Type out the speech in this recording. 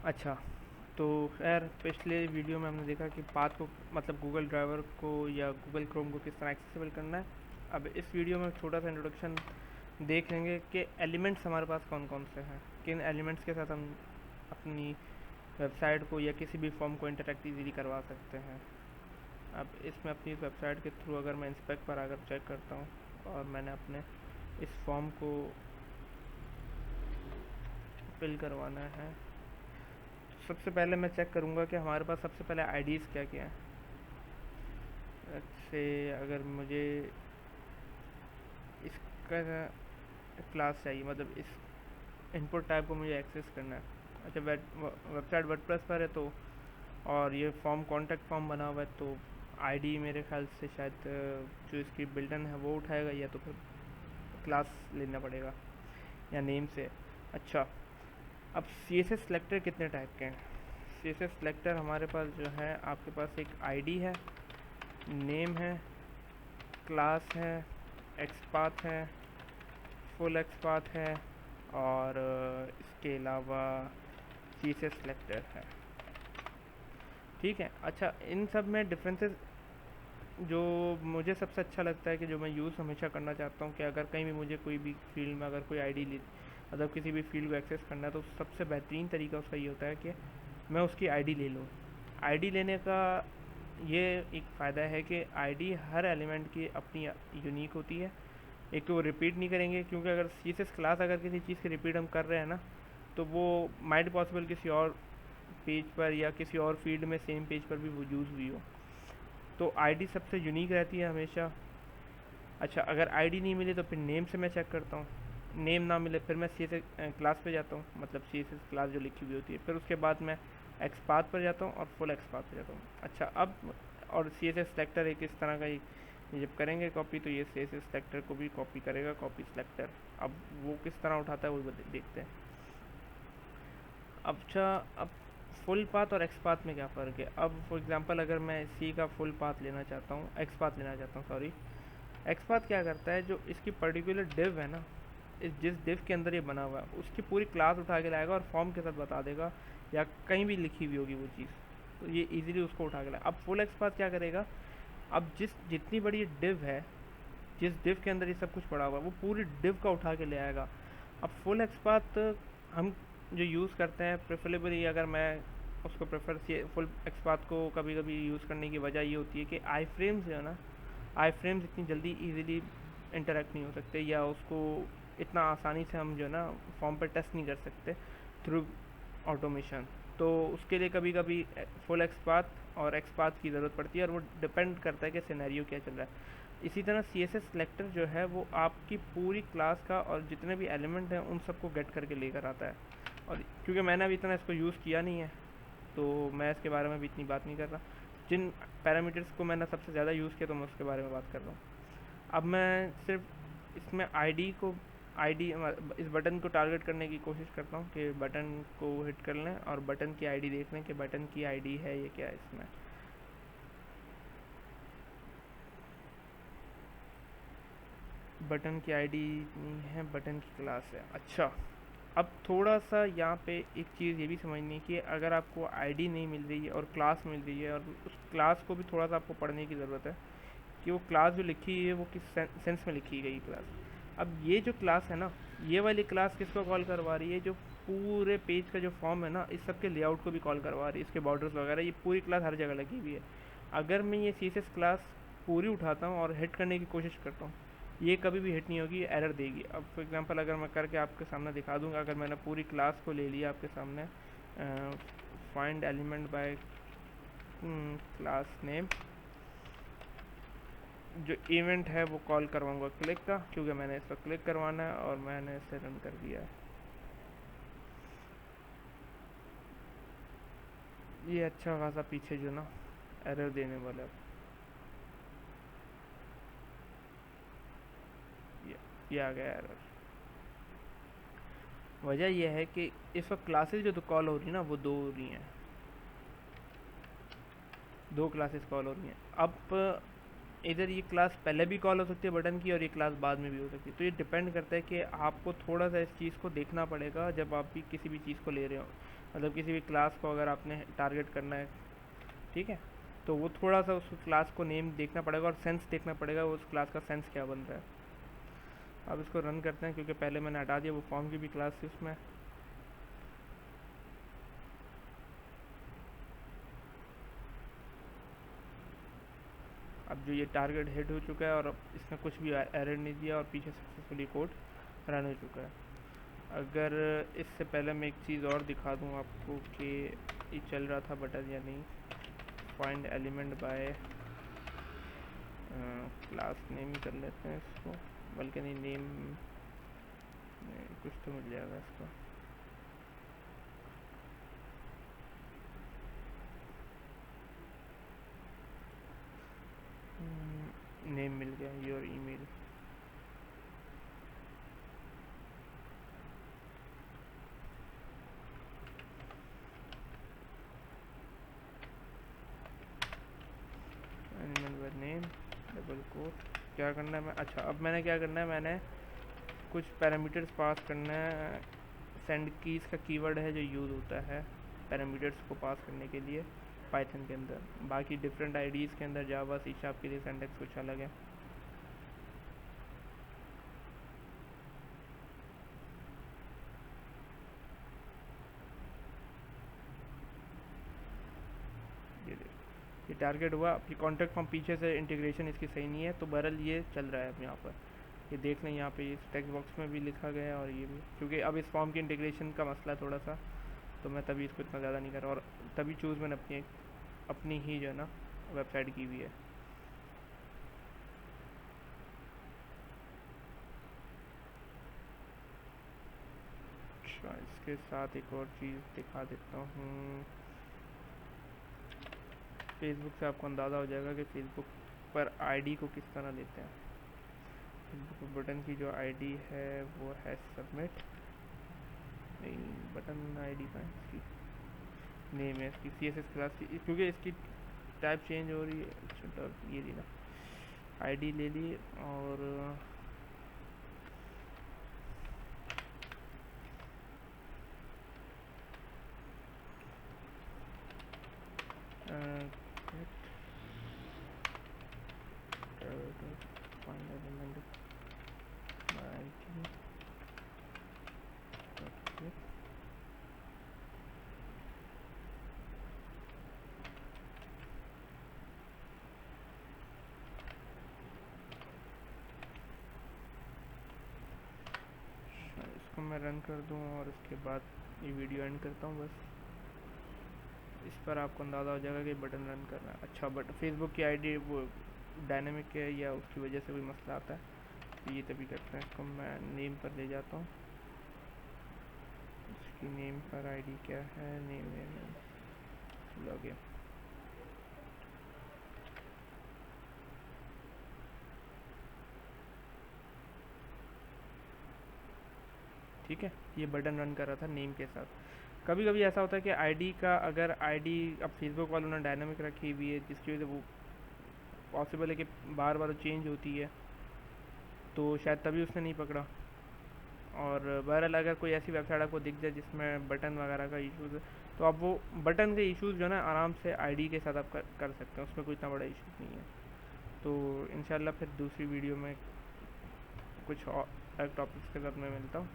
अच्छा, तो खैर पिछले वीडियो में हमने देखा कि पाथ को मतलब गूगल ड्राइवर को या गूगल क्रोम को किस तरह एक्सेसिबल करना है। अब इस वीडियो में छोटा सा इंट्रोडक्शन देख लेंगे कि एलिमेंट्स हमारे पास कौन कौन से हैं, किन एलिमेंट्स के साथ हम अपनी वेबसाइट को या किसी भी फॉर्म को इंटरेक्ट इजीली करवा सकते हैं। अब इसमें अपनी वेबसाइट के थ्रू अगर मैं इंस्पेक्ट पर आकर चेक करता हूँ और मैंने अपने इस फॉर्म को फिल करवाना है, सबसे पहले मैं चेक करूँगा कि हमारे पास सबसे पहले आईडीज़ क्या क्या हैं। से अगर मुझे इसका क्लास चाहिए, मतलब इस इनपुट टाइप को मुझे एक्सेस करना है। अच्छा, वेबसाइट वर्डप्रेस पर है तो, और ये फॉर्म कॉन्टैक्ट फॉर्म बना हुआ है तो आईडी मेरे ख्याल से शायद जो इसकी बिल्डन है वो उठाएगा, या तो फिर क्लास लेना पड़ेगा या नेम से। अच्छा, अब CSS सेलेक्टर कितने टाइप के हैं? CSS सेलेक्टर हमारे पास जो है, आपके पास एक आईडी है, नेम है, क्लास है, एक्सपाथ है, फुल एक्सपाथ है, और इसके अलावा CSS सेलेक्टर है। ठीक है। अच्छा, इन सब में डिफरेंसेस जो मुझे सबसे अच्छा लगता है कि जो मैं यूज़ हमेशा करना चाहता हूँ कि अगर कहीं भी मुझे कोई भी फील्ड में अगर कोई आईडी मतलब किसी भी फील्ड को एक्सेस करना है तो सबसे बेहतरीन तरीका उसका ये होता है कि मैं उसकी आईडी ले लूँ। आईडी लेने का ये एक फ़ायदा है कि आईडी हर एलिमेंट की अपनी यूनिक होती है। एक तो वो रिपीट नहीं करेंगे, क्योंकि अगर CSS क्लास अगर किसी चीज़ की रिपीट हम कर रहे हैं ना, तो वो माइट पॉसिबल किसी और पेज पर या किसी और फील्ड में सेम पेज पर भी वो यूज़ हुई हो। तो आईडी सबसे यूनिक रहती है हमेशा। अच्छा, अगर आईडी नहीं मिली तो फिर नेम से मैं चेक करता हूँ। नेम ना मिले फिर मैं CSS क्लास पे जाता हूँ, मतलब CSS क्लास जो लिखी हुई होती है। फिर उसके बाद मैं एक्सपाथ पर जाता हूँ और फुल एक्सपाथ पर जाता हूँ। अच्छा, अब और CSS सेलेक्टर एक इस तरह का ही, जब करेंगे कॉपी तो ये CSS सेलेक्टर को भी कॉपी करेगा, कॉपी सेलेक्टर। अब वो किस तरह उठाता है वो देखते हैं। अच्छा, अब फुल पाथ और एक्स पाथ में क्या फ़र्क है? अब फॉर एग्जांपल अगर मैं सी का फुल पाथ लेना चाहता हूँ, एक्स पाथ लेना चाहता हूँ, सॉरी, एक्स पाथ क्या करता है, जो इसकी पर्टिकुलर डिव है ना, इस जिस डिव के अंदर ये बना हुआ है उसकी पूरी क्लास उठा के लाएगा और फॉर्म के साथ बता देगा, या कहीं भी लिखी हुई होगी वो चीज़, तो ये इजीली उसको उठा के लाएगा। अब फुल एक्स पाथ क्या करेगा, अब जितनी बड़ी डिव है, जिस डिव के अंदर ये सब कुछ पड़ा हुआ है वो पूरी डिव का उठा के ले आएगा। अब फुल एक्सपाथ हम जो यूज़ करते हैं प्रेफरेबली, अगर मैं उसको प्रेफर फुल एक्सपाथ को कभी कभी यूज़ करने की वजह ये होती है कि आई फ्रेम्स जो है ना, आई फ्रेम्स इतनी जल्दी इजीली इंटरेक्ट नहीं हो सकते, या उसको इतना आसानी से हम जो है ना फॉर्म पर टेस्ट नहीं कर सकते थ्रू ऑटोमेशन। तो उसके लिए कभी कभी फुल एक्सपाथ और एक्सपाथ की ज़रूरत पड़ती है, और वो डिपेंड करता है कि सिनेरियो क्या चल रहा है। इसी तरह CSS सेलेक्टर जो है वो आपकी पूरी क्लास का और जितने भी एलिमेंट हैं उन सबको गेट करके लेकर आता है। और क्योंकि मैंने अभी इतना इसको यूज़ किया नहीं है तो मैं इसके बारे में भी इतनी बात नहीं कर रहा। जिन पैरामीटर्स को मैंने सबसे ज़्यादा यूज़ किया तो मैं उसके बारे में बात कर रहा हूँ। अब मैं सिर्फ इसमें आईडी इस बटन को टारगेट करने की कोशिश करता हूँ कि बटन को हिट कर लें और बटन की आईडी देख लें कि बटन की आईडी है ये क्या है। इसमें बटन की आईडी नहीं है, बटन की क्लास है। अच्छा, अब थोड़ा सा यहाँ पे एक चीज़ ये भी समझनी है कि अगर आपको आईडी नहीं मिल रही है और क्लास मिल रही है, और उस क्लास को भी थोड़ा सा आपको पढ़ने की ज़रूरत है कि वो क्लास जो लिखी है वो किस सेंस में लिखी गई क्लास। अब ये जो क्लास है ना, ये वाली क्लास किसको कॉल करवा रही है, जो पूरे पेज का जो फॉर्म है ना, इस सब के लेआउट को भी कॉल करवा रही है, इसके बॉर्डर्स वगैरह, ये पूरी क्लास हर जगह लगी हुई है। अगर मैं ये CSS क्लास पूरी उठाता हूँ और हिट करने की कोशिश करता हूँ, ये कभी भी हिट नहीं होगी, एरर देगी। अब फॉर एग्जांपल अगर मैं करके आपके सामने दिखा दूंगा, अगर मैंने पूरी क्लास को ले लिया आपके सामने, find element by class name, जो इवेंट है वो कॉल करवाऊंगा क्लिक का, क्योंकि मैंने इस पर क्लिक करवाना है और मैंने इसे रन कर दिया है। ये अच्छा खासा पीछे जो ना एरर देने वाला है, ये आ गया एरर। वजह यह है कि इस वक्त क्लासेस जो तो कॉल हो रही है ना वो दो हो रही हैं, दो क्लासेस कॉल हो रही हैं। अब इधर ये क्लास पहले भी कॉल हो सकती है बटन की, और ये क्लास बाद में भी हो सकती है। तो ये डिपेंड करता है कि आपको थोड़ा सा इस चीज़ को देखना पड़ेगा जब आप भी किसी भी चीज़ को ले रहे हो। मतलब किसी भी क्लास को अगर आपने टारगेट करना है, ठीक है, तो वो थोड़ा सा उस क्लास को नेम देखना पड़ेगा और सेंस देखना पड़ेगा उस क्लास का सेंस क्या बन रहा है। अब इसको रन करते हैं, क्योंकि पहले मैंने हटा दिया, वो फॉर्म की भी क्लास थी उसमें। अब जो ये टारगेट हिट हो चुका है और अब इसने कुछ भी एरर नहीं दिया और पीछे सक्सेसफुली कोड रन हो चुका है। अगर इससे पहले मैं एक चीज़ और दिखा दूँ आपको कि ये चल रहा था बटन या नहीं। Find element by class name कर लेते हैं इसको, बल्कि नहीं, नेम कुछ तो मिल जाएगा इसका। नेम मिल गया, your email. Element by name double quote. क्या करना है मैं, अच्छा अब मैंने क्या करना है, मैंने कुछ पैरामीटर्स पास करना है। सेंड कीज़ का कीवर्ड है जो यूज़ होता है पैरामीटर्स को पास करने के लिए पाइथन के अंदर। बाकी डिफरेंट आईडीज़ के अंदर जावा सी शार्प के लिए सिंटैक्स कुछ अलग है। ये टारगेट हुआ। ये कॉन्टैक्ट फॉर्म पीछे से इंटीग्रेशन इसकी सही नहीं है, तो बहरहाल ये चल रहा है अब यहाँ पर। ये देख लें, यहाँ पे इस टेक्स्ट बॉक्स में भी लिखा गया है और ये भी, क्योंकि अब इस फॉर्म की इंटीग्रेशन का मसला है थोड़ा सा, तो मैं तभी इसको इतना ज़्यादा नहीं कर रहा। और तभी चूज़ मैंने अपनी ही जो है ना वेबसाइट की हुई है। अच्छा, इसके साथ एक और चीज़ दिखा देता हूँ। फेसबुक से आपको अंदाज़ा हो जाएगा कि फेसबुक पर आईडी को किस तरह लेते हैं। फेसबुक बटन की जो आईडी है वो है सबमिट, नहीं बटन आईडी का इसकी नेम है, इसकी CSS क्लास की, क्योंकि इसकी टाइप चेंज हो रही है। अच्छा, ये ली ना, आईडी ले ली और इसको मैं रन कर दूं और उसके बाद ये वीडियो एंड करता हूँ बस। इस पर आपको अंदाज़ा हो जाएगा कि बटन रन कर रहा है। अच्छा, बट फेसबुक की आईडी वो डायनेमिक है या उसकी वजह से कोई मसला आता है, तो ये तभी करते हैं। इसको मैं नेम पर ले जाता हूँ। इसकी नेम पर आईडी क्या है, नेम लॉगिन। ठीक है, ये बटन रन कर रहा था नेम के साथ। कभी कभी ऐसा होता है कि आईडी का, अगर आईडी अब फेसबुक वालों ने डायनामिक रखी हुई है, जिसकी वजह से वो पॉसिबल है कि बार बार चेंज होती है, तो शायद तभी उसने नहीं पकड़ा। और बहरहाल अगर कोई ऐसी वेबसाइट आपको दिख जाए जिसमें बटन वगैरह का इशूज़ है, तो आप वो बटन के इशूज़ जो है ना आराम से आईडी के साथ आप कर सकते हैं, उसमें कोई इतना बड़ा इशू नहीं है। तो इंशाल्लाह फिर दूसरी वीडियो में कुछ और टॉपिक्स के साथ मैं मिलता हूँ।